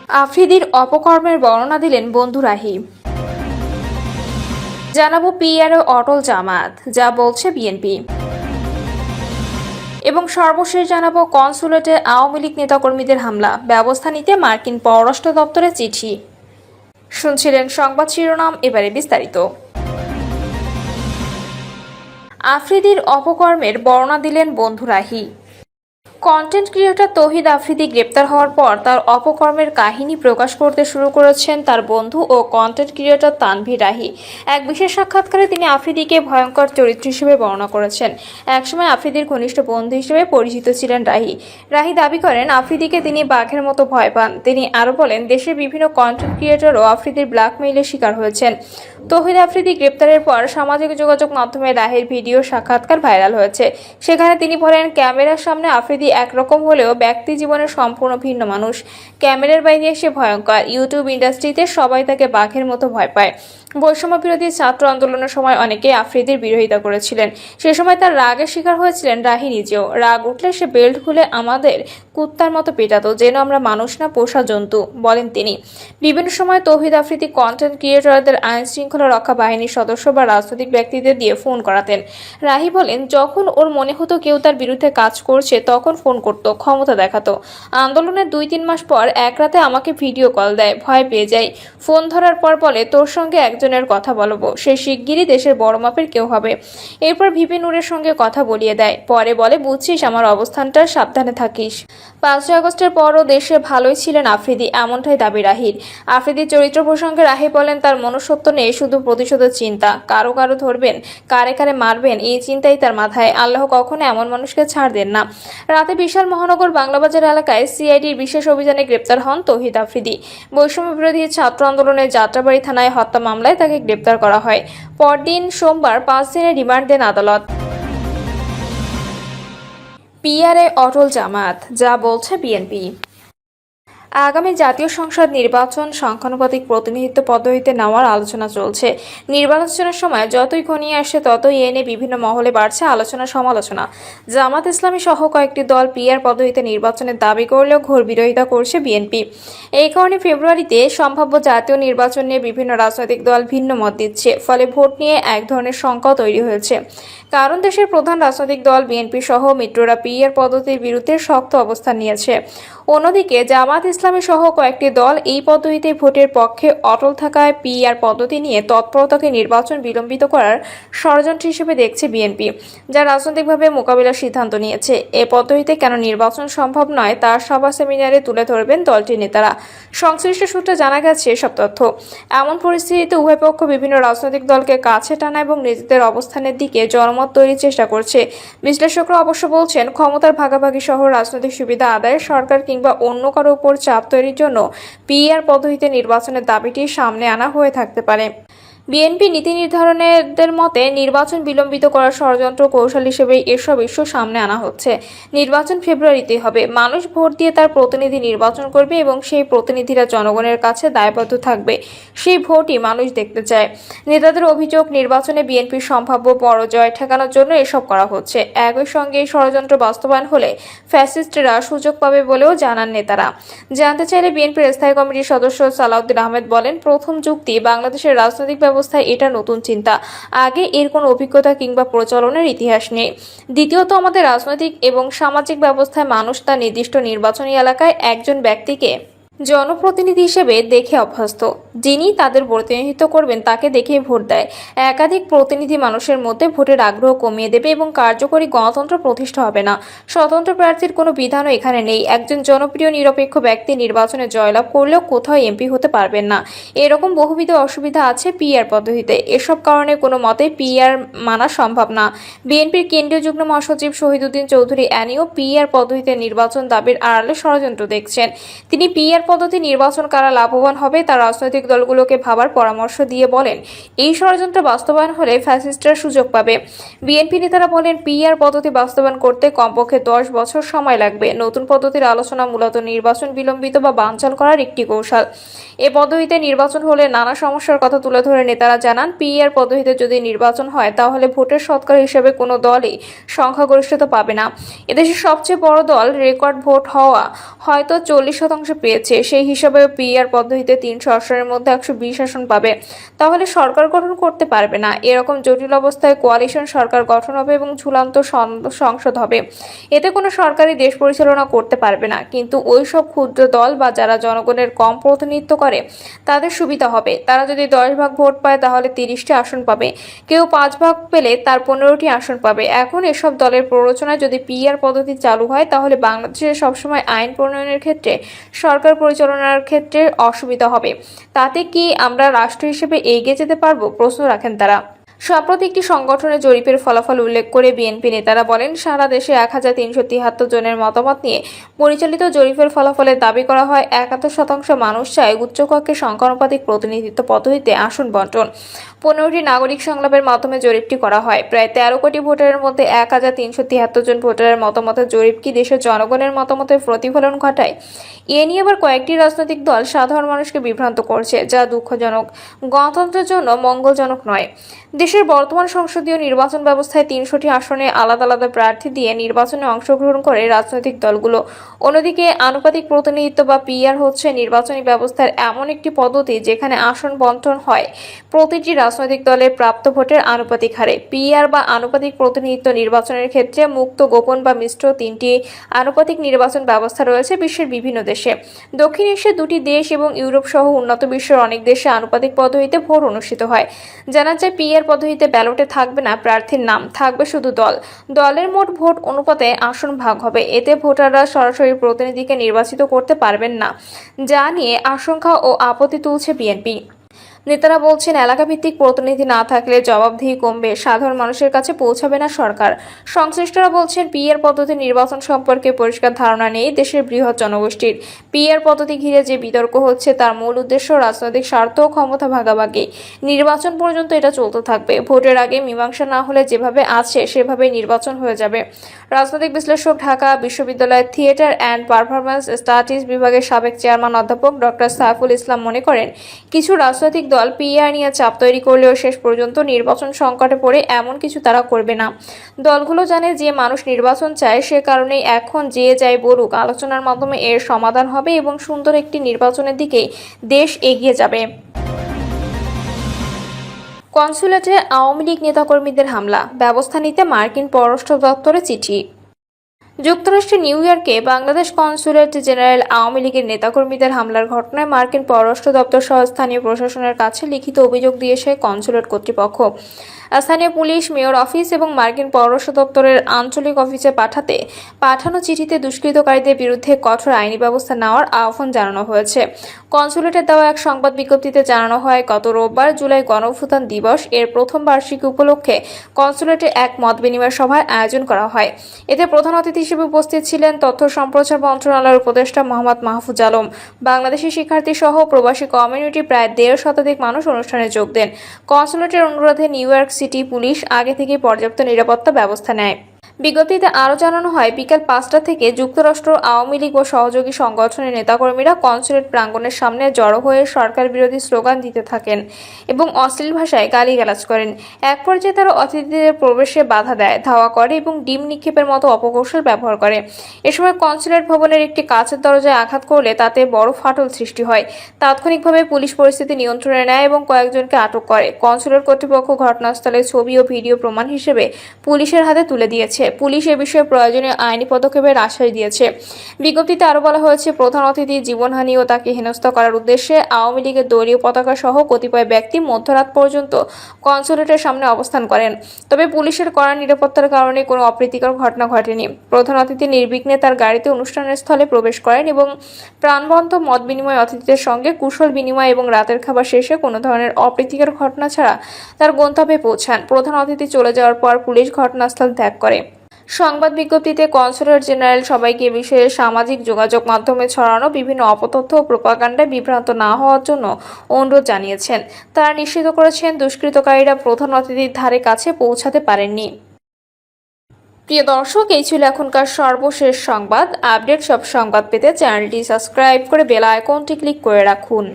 আফ্রিদির অপকর্মের বর্ণনা দিলেন বন্ধু রাহি। জানাবো পিআরও অটল জামাত যা বলছে বিএনপি, এবং সর্বশেষ জানাবো কনসুলেটে আওয়ামী লীগ নেতাকর্মীদের হামলা, ব্যবস্থা নিতে মার্কিন পররাষ্ট্র দপ্তরে চিঠি। শুনছিলেন সংবাদ শিরোনাম, এবারে বিস্তারিত। আফ্রিদির অপকর্মের বর্ণনা দিলেন বন্ধু রাহি। কন্টেন্ট ক্রিয়েটর তৌহিদ আফ্রিদি গ্রেপ্তার হওয়ার পর তার অপকর্মের কাহিনী প্রকাশ করতে শুরু করেছেন তার বন্ধু ও কন্টেন্ট ক্রিয়েটর তানভীর রাহি। এক বিশেষ সাক্ষাৎকারে তিনি আফ্রিদিকে ভয়ঙ্কর চরিত্র হিসেবে বর্ণনা করেছেন। একসময় আফ্রিদির ঘনিষ্ঠ বন্ধু হিসেবে পরিচিত ছিলেন রাহি। রাহি দাবি করেন আফ্রিদিকে তিনি বাঘের মতো ভয় পান। তিনি আরও বলেন, দেশের বিভিন্ন কন্টেন্ট ক্রিয়েটরও আফ্রিদির ব্ল্যাকমেইলের শিকার হয়েছেন। তৌহিদ আফ্রিদি গ্রেপ্তারের পর সামাজিক যোগাযোগ মাধ্যমে রাহির ভিডিও সাক্ষাৎকার ভাইরাল হয়েছে। সেখানে তিনি বলেন, ক্যামেরার সামনে আফ্রিদি একরকম হলেও ব্যক্তি জীবনে সম্পূর্ণ ভিন্ন মানুষ। ক্যামেরার বাইরে এসে ভয়ঙ্কর। ইউটিউব ইন্ডাস্ট্রিতে সবাই তাকে বাঘের মতো ভয় পায়। বৈষম্য বিরোধী ছাত্র আন্দোলনের সময় অনেকেই আফ্রিদির বিরোধিতা করেছিলেন। সে সময় তার রাগের শিকার হয়েছিলেন রাহি নিজেও। রাগ উঠলে সে বেল্ট খুলে আমাদের কুত্তার মতো পেটাতো, যেন আমরা মানুষ না পোষা জন্তু, বলেন তিনি। বিভিন্ন সময় তৌহিদ আফ্রিদি কন্টেন্ট ক্রিয়েটরদের আইন শৃঙ্খলা রক্ষা বাহিনীর সদস্য বা রাজনৈতিক ব্যক্তিদের দিয়ে ফোন করাতেন। রাহি বলেন, যখন ওর মনে হতো কেউ তার বিরুদ্ধে কাজ করছে তখন ফোন করত, ক্ষমতা দেখাতো। আন্দোলনের 2-3 মাস পর এক রাতে আমাকে ভিডিও কল দেয়, ভয় পেয়ে যাই। ফোন ধরার পর বলে, তোর সঙ্গে একজনের কথা বলবো, সে শিগগিরই দেশের বড় মাপের কেউ হবে। এরপর ভিপি নূরের সঙ্গে কথা বলিয়ে দেয়। পরে বলে, বুঝছিস আমার অবস্থানটা, সাবধানে থাকিস। 5ই আগস্টের পরও দেশে ভালোই ছিলেন আফ্রিদি, এমনটাই দাবি রাহির। আফ্রিদির চরিত্র প্রসঙ্গে রাহি বলেন, তার মনুষ্যত্ব নেই, শুধু প্রতিশোধের চিন্তা। কারো কারো ধরবেন, কারে কারে মারবেন, এই চিন্তাই তার মাথায়। আল্লাহ কখনো এমন মানুষকে ছাড় দেন না। রাতে বিশাল মহানগর বাংলাবাজার এলাকায় সিআইডির বিশেষ অভিযানে গ্রেপ্তার হন তৌহিদ আফ্রিদি। বৈষম্য বিরোধী ছাত্র আন্দোলনের যাত্রাবাড়ি থানায় হত্যা মামলায় তাকে গ্রেপ্তার করা হয়। পরদিন সোমবার 5 দিনের রিমান্ড দেন আদালত। পিআরও অটল জামাত যা বলছে বিএনপি। আগামী জাতীয় সংসদ নির্বাচন সংখ্যানুপাতিক প্রতিনিধিত্ব পদ্ধতিতে নেওয়ার আলোচনা চলছে। নির্বাচনের সময় যতই ঘনিয়ে আসছে ততই এনে বিভিন্ন মহলে বাড়ছে আলোচনা সমালোচনা। জামাত ইসলামী সহ কয়েকটি দল পিআর পদ্ধতিতে নির্বাচনের দাবি করলেও ঘোর বিরোধিতা করছে বিএনপি। এই কারণে ফেব্রুয়ারিতে সম্ভাব্য জাতীয় নির্বাচন নিয়ে বিভিন্ন রাজনৈতিক দল ভিন্ন মত দিচ্ছে। ফলে ভোট নিয়ে এক ধরনের শঙ্কাও তৈরি হয়েছে। কারণ দেশের প্রধান রাজনৈতিক দল বিএনপি সহ মিত্ররা পিআর পদ্ধতির বিরুদ্ধে শক্ত অবস্থান নিয়েছে। অন্যদিকে জামাত ইসলামী সহ কয়েকটি দল এই পদ্ধতিতে ভোটের পক্ষে অটল থাকায় পিআর পদ্ধতি নিয়ে তৎপরতাকে নির্বাচন বিলম্বিত করার ষড়যন্ত্র হিসেবে দেখছে বিএনপি, যা রাজনৈতিকভাবে মোকাবিলার সিদ্ধান্ত নিয়েছে। এ পদ্ধতিতে কেন নির্বাচন সম্ভব নয় তা সভা সেমিনারে তুলে ধরবেন দলটির নেতারা। সংশ্লিষ্ট সূত্রে জানা গেছে এসব তথ্য। এমন পরিস্থিতিতে উভয় পক্ষ বিভিন্ন রাজনৈতিক দলকে কাছে টানা এবং নিজেদের অবস্থানের দিকে জনমত তৈরির চেষ্টা করছে। বিশ্লেষকরা অবশ্য বলছেন, ক্ষমতার ভাগাভাগি সহ রাজনৈতিক সুবিধা আদায়ে সরকার কিংবা অন্য কারো উপর চাপ তৈরির জন্য পিআর পদ্ধতিতে নির্বাচনের দাবিটি সামনে আনা হয়ে থাকতে পারে। বিএনপি নীতি নির্ধারণের মতে নির্বাচন বিলম্বিত করার ষড়যন্ত্র কৌশল হিসেবে এসব ইস্যু সামনে আনা হচ্ছে। নির্বাচন ফেব্রুয়ারিতেই হবে। মানুষ ভোট দিয়ে তার প্রতিনিধি নির্বাচন করবে এবং সেই প্রতিনিধিরা জনগণের কাছে দায়বদ্ধ থাকবে। সেই ভোটই মানুষ দেখতে চায়। নেতাদের অভিযোগ, নির্বাচনে বিএনপির সম্ভাব্য পরাজয় ঠেকানোর জন্য এসব করা হচ্ছে। একই সঙ্গে এই ষড়যন্ত্র বাস্তবায়ন হলে ফ্যাসিস্টরা সুযোগ পাবে বলেও জানান নেতারা। জানতে চাইলে বিএনপির স্থায়ী কমিটির সদস্য সালাউদ্দিন আহমেদ বলেন, প্রথম যুক্তি, বাংলাদেশের রাজনৈতিক ব্যবস্থায় এটা নতুন চিন্তা। আগে এর কোনো অভিজ্ঞতা কিংবা প্রচলনের ইতিহাস নেই। দ্বিতীয়ত, আমাদের রাজনৈতিক এবং সামাজিক ব্যবস্থায় মানুষ তার নির্দিষ্ট নির্বাচনী এলাকায় একজন ব্যক্তিকে জনপ্রতিনিধি হিসেবে দেখে অভ্যস্ত। যিনি তাদের প্রতিনিধিত্ব করবেন তাকে দেখেই ভোট দেয়। একাধিক প্রতিনিধি মানুষের মধ্যে ভোটের আগ্রহ কমিয়ে দেবে এবং কার্যকরী গণতন্ত্র প্রতিষ্ঠা হবে না। স্বতন্ত্র প্রার্থীর কোনো বিধানও এখানে নেই। একজন জনপ্রিয় নিরপেক্ষ ব্যক্তি নির্বাচনে জয়লাভ করলেও কোথাও এমপি হতে পারবেন না। এরকম বহুবিধ অসুবিধা আছে পিআর পদ্ধতিতে। এসব কারণে কোনো মতে পিআর মানা সম্ভব না। বিএনপির কেন্দ্রীয় যুগ্ম মহাসচিব শহীদউদ্দিন চৌধুরী অ্যানিও পিআর পদ্ধতিতে নির্বাচন দাবির আড়ালে ষড়যন্ত্র দেখছেন। তিনি পিআর পদ্ধতি নির্বাচন কারা লাভবান হবে তা রাজনৈতিক দলগুলোকে ভাবার পরামর্শ দিয়ে বলেন, এই ষড়যন্ত্র বাস্তবায়ন হলে ফ্যাসিস্টরা সুযোগ পাবে। বিএনপি নেতারা বলেন, পিআর পদ্ধতি বাস্তবায়ন করতে কমপক্ষে 10 বছর সময় লাগবে। নতুন পদ্ধতির আলোচনা মূলত নির্বাচন বিলম্বিত বা বানচাল করার একটি কৌশল। এ পদ্ধতিতে নির্বাচন হলে নানা সমস্যার কথা তুলে ধরে নেতারা জানান, পিআর পদ্ধতিতে যদি নির্বাচন হয় তাহলে ভোটের শতকরা হিসেবে কোনো দলই সংখ্যাগরিষ্ঠতা পাবে না। এদেশের সবচেয়ে বড় দল রেকর্ড ভোট হওয়া হয়তো 40% পেয়েছে। সেই হিসাবে পিআর পদ্ধতিতে 300 আসনের মধ্যে 120 আসন পাবে, তাহলে সরকার গঠন করতে পারবে না। এরকম জটিল অবস্থায় কোয়ালিশন সরকার গঠন হবে এবং ঝুলন্ত সংসদ হবে। এতে কোনো সরকারি দেশ পরিচালনা করতে পারবে না। কিন্তু ওই সব ক্ষুদ্র দল বা যারা জনগণের কম প্রতিনিধিত্ব করে তাদের সুবিধা হবে। তারা যদি 10 ভাগ ভোট পায় তাহলে 30টি আসন পাবে, কেউ 5 ভাগ পেলে তার 15টি আসন পাবে। এখন এসব দলের প্ররোচনায় যদি পিআর পদ্ধতি চালু হয় তাহলে বাংলাদেশে সবসময় আইন প্রণয়নের ক্ষেত্রে, সরকার পরিচালনার ক্ষেত্রে অসুবিধা হবে। তাতে কি আমরা রাষ্ট্র হিসেবে এগিয়ে যেতে পারবো, প্রশ্ন রাখেন তারা। সম্প্রতি একটি সংগঠনের জরিপের ফলাফল উল্লেখ করে বিএনপি নেতারা বলেন, সারা দেশে 1373 জনের মতামত নিয়ে পরিচালিত জরিপের ফলাফলে দাবি করা হয় 71% মানুষ চায় উচ্চকক্ষে সংখ্যানুপাতিক প্রতিনিধিত্ব পদ্ধতিতে আসন বন্টন। 15টি নাগরিক সংলাপের মাধ্যমে জরিপটি করা হয়। প্রায় 13 কোটি ভোটারের মধ্যে 1373 জন ভোটারের মতামতের জরিপ কি দেশের জনগণের মতামতের প্রতিফলন ঘটায়? এ নিয়ে আবার কয়েকটি রাজনৈতিক দল সাধারণ মানুষকে বিভ্রান্ত করছে, যা দুঃখজনক, গণতন্ত্রের জন্য মঙ্গলজনক নয়। দেশের বর্তমান সংসদীয় নির্বাচন ব্যবস্থায় 300টি আসনে আলাদা আলাদা প্রার্থী দিয়ে নির্বাচনে অংশগ্রহণ করে রাজনৈতিক দলগুলো। অন্যদিকে আনুপাতিক প্রতিনিধিত্ব বা পিআর হচ্ছে নির্বাচনী ব্যবস্থার এমন একটি পদ্ধতি যেখানে আসন বন্টন হয় প্রতিটি রাজনৈতিক দলের প্রাপ্ত ভোটের আনুপাতিক হারে। পিআর বা আনুপাতিক প্রতিনিধিত্ব নির্বাচনের ক্ষেত্রে মুক্ত, গোপন বা মিশ্র 3টি আনুপাতিক নির্বাচন ব্যবস্থা রয়েছে বিশ্বের বিভিন্ন দেশে। দক্ষিণ এশিয়ার 2টি দেশ এবং ইউরোপ সহ উন্নত বিশ্বের অনেক দেশে আনুপাতিক পদ্ধতিতে ভোট অনুষ্ঠিত হয়। জানা যায়, পিআর পদ্ধতিতে ব্যালটে থাকবে না প্রার্থীর নাম, থাকবে শুধু দল। দলের মোট ভোট অনুপাতে আসন ভাগ হবে। এতে ভোটাররা সরাসরি প্রতিনিধিকে নির্বাচিত করতে পারবেন না, যা নিয়ে আশঙ্কা ও আপত্তি তুলছে বিএনপি নেতারা বলছেন, এলাকাভিত্তিক প্রতিনিধি না থাকলে জবাবদিহি কমবে, সাধারণ মানুষের কাছে পৌঁছাবে না সরকার। সংশ্লিষ্টরা বলছেন, পিআর পদ্ধতি নির্বাচন সম্পর্কে পরিষ্কার ধারণা নেই দেশের বৃহৎ জনগোষ্ঠীর। পিআর পদ্ধতি ঘিরে যে বিতর্ক হচ্ছে তার মূল উদ্দেশ্য রাজনৈতিক স্বার্থ ও ক্ষমতা ভাগাভাগি। নির্বাচন পর্যন্ত এটা চলতে থাকবে। ভোটের আগে মীমাংসা না হলে যেভাবে আছে সেভাবেই নির্বাচন হয়ে যাবে। রাজনৈতিক বিশ্লেষক, ঢাকা বিশ্ববিদ্যালয়ের থিয়েটার অ্যান্ড পারফরম্যান্স স্টাডিজ বিভাগের সাবেক চেয়ারম্যান অধ্যাপক ডক্টর সাইফুল ইসলাম মনে করেন, কিছু রাজনৈতিক দল পিআর নিয়ে চাপ তৈরি করলেও শেষ পর্যন্ত নির্বাচন সংকটে পড়ে এমন কিছু তারা করবে না। দলগুলো জানে যে মানুষ নির্বাচন চায়, সে কারণেই এখন যে যাই বলুক আলোচনার মাধ্যমে এর সমাধান হবে এবং সুন্দর একটি নির্বাচনের দিকে দেশ এগিয়ে যাবে। কনসুলেটে আওয়ামী লীগ নেতাকর্মীদের হামলা, ব্যবস্থা নিতে মার্কিন পররাষ্ট্র দপ্তরে চিঠি। যুক্তরাষ্ট্রের নিউ ইয়র্কে বাংলাদেশ কনসুলেট জেনারেল আওয়ামী লীগের নেতাকর্মীদের হামলার ঘটনায় মার্কিন পররাষ্ট্র দপ্তর সহ স্থানীয় প্রশাসনের কাছে লিখিত অভিযোগ দিয়েছে কনসুলেট কর্তৃপক্ষ। স্থানীয় পুলিশ, মেয়র অফিস এবং মার্কিন পররাষ্ট্র দপ্তরের আঞ্চলিক অফিসে পাঠানো চিঠিতে দুষ্কৃতকারীদের বিরুদ্ধে কঠোর আইনি ব্যবস্থা নেওয়ার আহ্বান জানানো হয়েছে। কনসুলেটের দেওয়া এক সংবাদ বিজ্ঞপ্তিতে জানানো হয়, গত রোববার জুলাই গণঅভ্যুত্থান দিবস এর প্রথম বার্ষিকী উপলক্ষে কনসুলেটে এক মত বিনিময় সভার আয়োজন করা হয়। এতে প্রধান অতিথি হিসেবে উপস্থিত ছিলেন তথ্য সম্প্রচার মন্ত্রণালয়ের উপদেষ্টা মোহাম্মদ মাহফুজ আলম। বাংলাদেশি শিক্ষার্থী সহ প্রবাসী কমিউনিটি প্রায় 1.5 শতাধিক মানুষ অনুষ্ঠানে যোগ দেন। কনসুলেটের অনুরোধে নিউ ইয়র্ক সিটি পুলিশ আগে থেকে পর্যাপ্ত নিরাপত্তা ব্যবস্থা নেয়। বিজ্ঞপ্তিতে আরও জানানো হয়, বিকেল 5টা থেকে যুক্তরাষ্ট্র আওয়ামী লীগ ও সহযোগী সংগঠনের নেতাকর্মীরা কনসুলেট প্রাঙ্গণের সামনে জড়ো হয়ে সরকার বিরোধী স্লোগান দিতে থাকেন এবং অশ্লীল ভাষায় গালিগালাজ করেন। এক পর্যায়ে তারা অতিথিদের প্রবেশে বাধা দেয়, ধাওয়া করে এবং ডিম নিক্ষেপের মতো অপকৌশল ব্যবহার করে। এ সময় কনসুলেট ভবনের একটি কাচের দরজায় আঘাত করলে তাতে বড় ফাটল সৃষ্টি হয়। তাৎক্ষণিকভাবে পুলিশ পরিস্থিতি নিয়ন্ত্রণে নেয় এবং কয়েকজনকে আটক করে। কনসুলেট কর্তৃপক্ষ ঘটনাস্থলে ছবি ও ভিডিও প্রমাণ হিসেবে পুলিশের হাতে তুলে দিয়েছে। পুলিশ এ বিষয়ে প্রয়োজনীয় আইনি পদক্ষেপের আশ্বাস দিয়েছে। বিজ্ঞপ্তিতে আরও বলা হয়েছে, প্রধান অতিথির জীবনহানি ও তাকে হেনস্থা করার উদ্দেশ্যে আওয়ামী লীগের দলীয় পতাকা সহ কতিপয় ব্যক্তি মধ্যরাত পর্যন্ত কনসুলেটের সামনে অবস্থান করেন। তবে পুলিশের কড়া নিরাপত্তার কারণে কোনো অপ্রীতিকর ঘটনা ঘটেনি। প্রধান অতিথি নির্বিঘ্নে তার গাড়িতে অনুষ্ঠানের স্থলে প্রবেশ করেন এবং প্রাণবন্ত মত বিনিময় অতিথিদের সঙ্গে কুশল বিনিময় এবং রাতের খাবার শেষে কোনো ধরনের অপ্রীতিকর ঘটনা ছাড়া তার গন্তব্যে পৌঁছান। প্রধান অতিথি চলে যাওয়ার পর পুলিশ ঘটনাস্থল ত্যাগ করে। সংবাদ বিজ্ঞপ্তিতে কনসুলেট জেনারেল সবাইকে এ বিষয়ে সামাজিক যোগাযোগ মাধ্যমে ছড়ানো বিভিন্ন অপতথ্য ও প্রোপাগান্ডায় বিভ্রান্ত না হওয়ার জন্য অনুরোধ জানিয়েছেন। তারা নিশ্চিত করেছেন দুষ্কৃতকারীরা প্রধান অতিথির ধারে কাছে পৌঁছাতে পারেননি। প্রিয় দর্শক, এই ছিল এখনকার সর্বশেষ সংবাদ আপডেট। সব সংবাদ পেতে চ্যানেলটি সাবস্ক্রাইব করে বেল আইকনটি ক্লিক করে রাখুন।